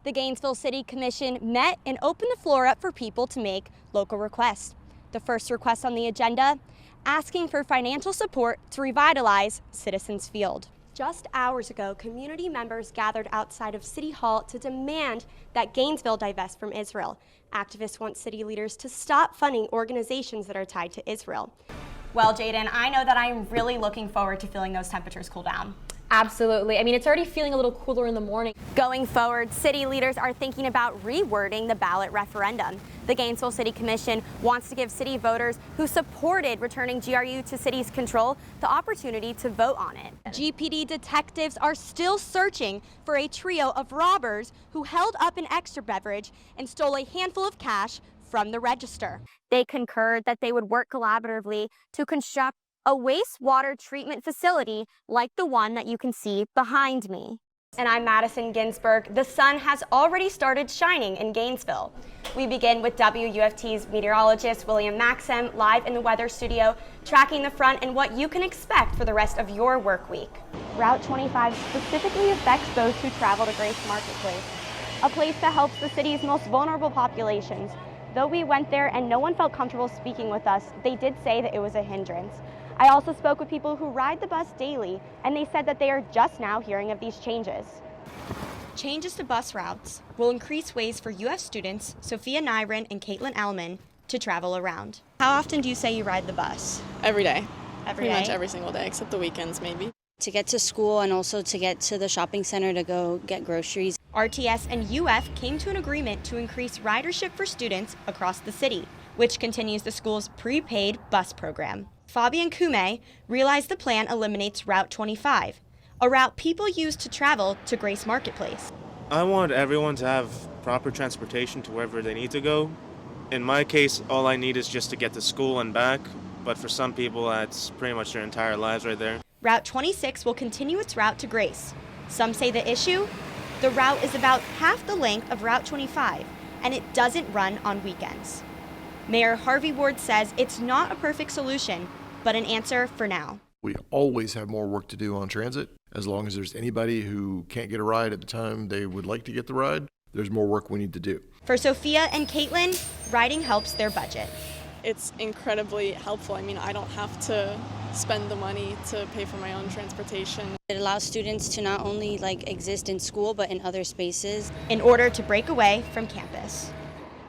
The Gainesville City Commission met and opened the floor up for people to make local requests. The first request on the agenda, asking for financial support to revitalize Citizens Field. Just hours ago, community members gathered outside of City Hall to demand that Gainesville divest from Israel. Activists want city leaders to stop funding organizations that are tied to Israel. Well, Jaden, I know that I'm really looking forward to feeling those temperatures cool down. Absolutely. I mean, it's already feeling a little cooler in the morning. Going forward, city leaders are thinking about rewording the ballot referendum. The Gainesville City Commission wants to give city voters who supported returning GRU to city's control the opportunity to vote on it. GPD detectives are still searching for a trio of robbers who held up an extra beverage and stole a handful of cash from the register. They concurred that they would work collaboratively to construct a wastewater treatment facility like the one that you can see behind me. And I'm Madison Ginsberg. The sun has already started shining in Gainesville. We begin with WUFT's meteorologist William Maxim live in the weather studio, tracking the front and what you can expect for the rest of your work week. Route 25 specifically affects those who travel to Grace Marketplace, a place that helps the city's most vulnerable populations. Though we went there and no one felt comfortable speaking with us, they did say that it was a hindrance. I also spoke with people who ride the bus daily, and they said that they are just now hearing of these changes. Changes to bus routes will increase ways for UF students, Sophia Nyron and Caitlin Ellman, to travel around. How often do you say you ride the bus? Every day. Every Pretty day? much every single day, except the weekends maybe. To get to school and also to get to the shopping center to go get groceries. RTS and UF came to an agreement to increase ridership for students across the city, which continues the school's prepaid bus program. Fabian Kume realized the plan eliminates Route 25, a route people use to travel to Grace Marketplace. I want everyone to have proper transportation to wherever they need to go. In my case, all I need is just to get to school and back, but for some people, that's pretty much their entire lives right there. Route 26 will continue its route to Grace. Some say the issue? The route is about half the length of Route 25, and it doesn't run on weekends. Mayor Harvey Ward says it's not a perfect solution, but an answer for now. We always have more work to do on transit. As long as there's anybody who can't get a ride at the time they would like to get the ride, there's more work we need to do. For Sophia and Caitlin, riding helps their budget. It's incredibly helpful. I mean, I don't have to spend the money to pay for my own transportation. It allows students to not only exist in school, but in other spaces. In order to break away from campus.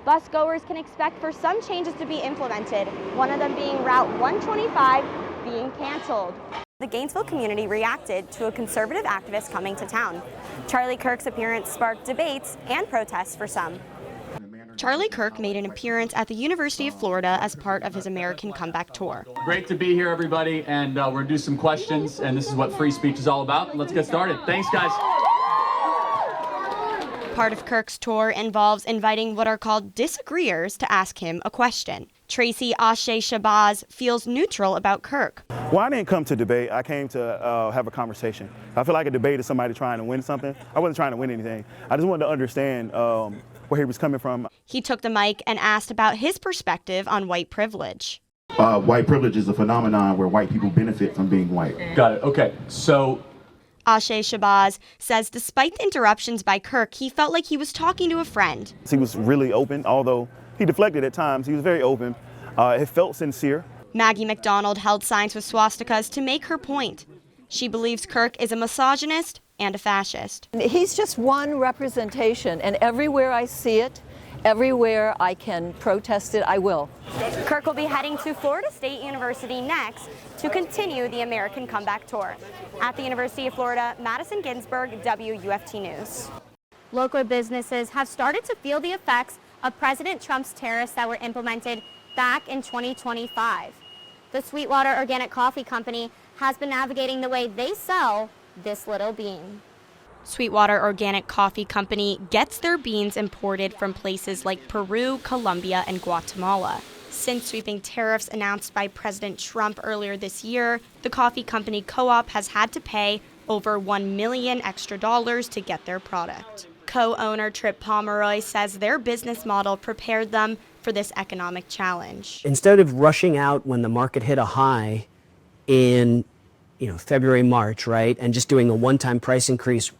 Bus goers can expect for some changes to be implemented, one of them being Route 125 being canceled. The Gainesville community reacted to a conservative activist coming to town. Charlie Kirk's appearance sparked debates and protests for some. Charlie Kirk made an appearance at the University of Florida as part of his American Comeback Tour. Great to be here, everybody, and we're going to do some questions, and this is what free speech is all about. Let's get started. Thanks, guys. Part of Kirk's tour involves inviting what are called disagreeers to ask him a question. Tracy Ashe Shabazz feels neutral about Kirk. Well, I didn't come to debate. I came to have a conversation. I feel like a debate is somebody trying to win something. I wasn't trying to win anything. I just wanted to understand where he was coming from. He took the mic and asked about his perspective on white privilege. White privilege is a phenomenon where white people benefit from being white. Got it. Okay. So Ashe Shabazz says despite the interruptions by Kirk, he felt like he was talking to a friend. He was really open, although he deflected at times. He was very open. It felt sincere. Maggie McDonald held signs with swastikas to make her point. She believes Kirk is a misogynist and a fascist. He's just one representation, and everywhere I see it, everywhere I can protest it, I will. Kirk will be heading to Florida State University next to continue the American Comeback Tour. At the University of Florida, Madison Ginsberg, WUFT News. Local businesses have started to feel the effects of President Trump's tariffs that were implemented back in 2025. The Sweetwater Organic Coffee Company has been navigating the way they sell this little bean. Sweetwater Organic Coffee Company gets their beans imported from places like Peru, Colombia, and Guatemala. Since sweeping tariffs announced by President Trump earlier this year, the coffee company co-op has had to pay over $1 million extra to get their product. Co-owner Trip Pomeroy says their business model prepared them for this economic challenge. Instead of rushing out when the market hit a high in February, March, right, and just doing a one-time price increase,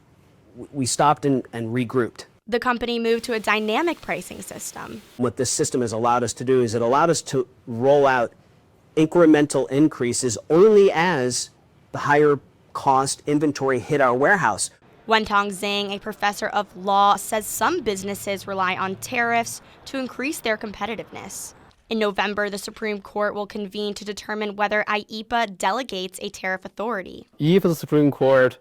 we stopped and regrouped. The company moved to a dynamic pricing system. What this system has allowed us to do is it allowed us to roll out incremental increases only as the higher cost inventory hit our warehouse. Wentong Zhang, a professor of law, says some businesses rely on tariffs to increase their competitiveness. In November, the Supreme Court will convene to determine whether IEEPA delegates a tariff authority. If the Supreme Court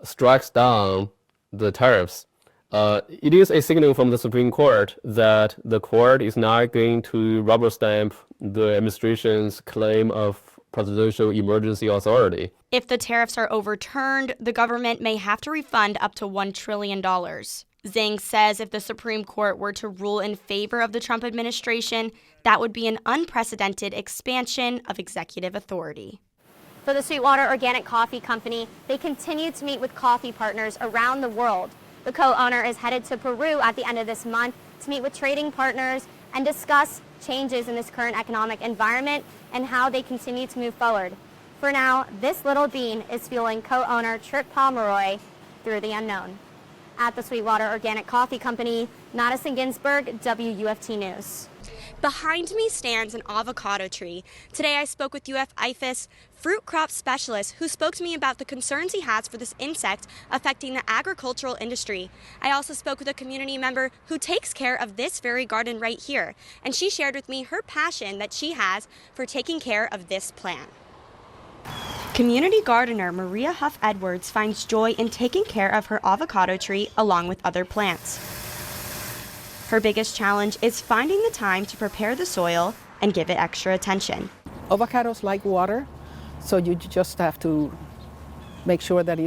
strikes down the tariffs, it is a signal from the Supreme Court that the court is not going to rubber stamp the administration's claim of presidential emergency authority. If the tariffs are overturned, the government may have to refund up to $1 trillion. Zhang says if the Supreme Court were to rule in favor of the Trump administration, that would be an unprecedented expansion of executive authority. For the Sweetwater Organic Coffee Company, they continue to meet with coffee partners around the world. The co-owner is headed to Peru at the end of this month to meet with trading partners and discuss changes in this current economic environment and how they continue to move forward. For now, this little bean is fueling co-owner Trip Pomeroy through the unknown. At the Sweetwater Organic Coffee Company, Madison Ginsberg, WUFT News. Behind me stands an avocado tree. Today I spoke with UF IFAS fruit crop specialist who spoke to me about the concerns he has for this insect affecting the agricultural industry. I also spoke with a community member who takes care of this very garden right here, and she shared with me her passion that she has for taking care of this plant. Community gardener Maria Huff Edwards finds joy in taking care of her avocado tree along with other plants. Her biggest challenge is finding the time to prepare the soil and give it extra attention. Avocados like water, so you just have to make sure that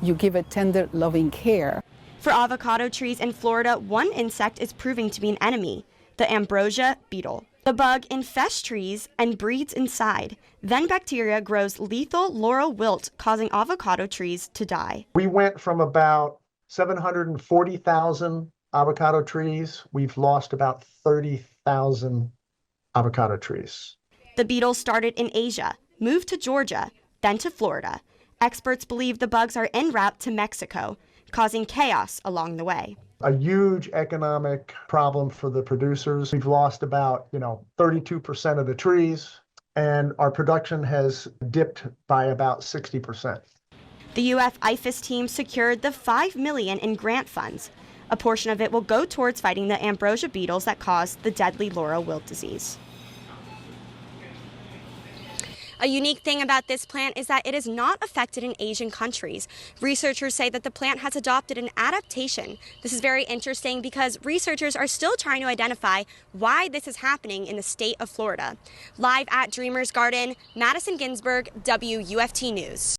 you give it tender, loving care. For avocado trees in Florida, one insect is proving to be an enemy, the ambrosia beetle. The bug infests trees and breeds inside. Then bacteria grows lethal laurel wilt, causing avocado trees to die. We went from about 740,000 avocado trees. We've lost about 30,000 avocado trees. The beetle started in Asia, moved to Georgia, then to Florida. Experts believe the bugs are en route to Mexico, causing chaos along the way. A huge economic problem for the producers. We've lost about, 32% of the trees, and our production has dipped by about 60%. The UF IFAS team secured the $5 million in grant funds. A portion of it will go towards fighting the ambrosia beetles that cause the deadly laurel wilt disease. A unique thing about this plant is that it is not affected in Asian countries. Researchers say that the plant has adopted an adaptation. This is very interesting because researchers are still trying to identify why this is happening in the state of Florida. Live at Dreamer's Garden, Madison Ginsberg, WUFT News.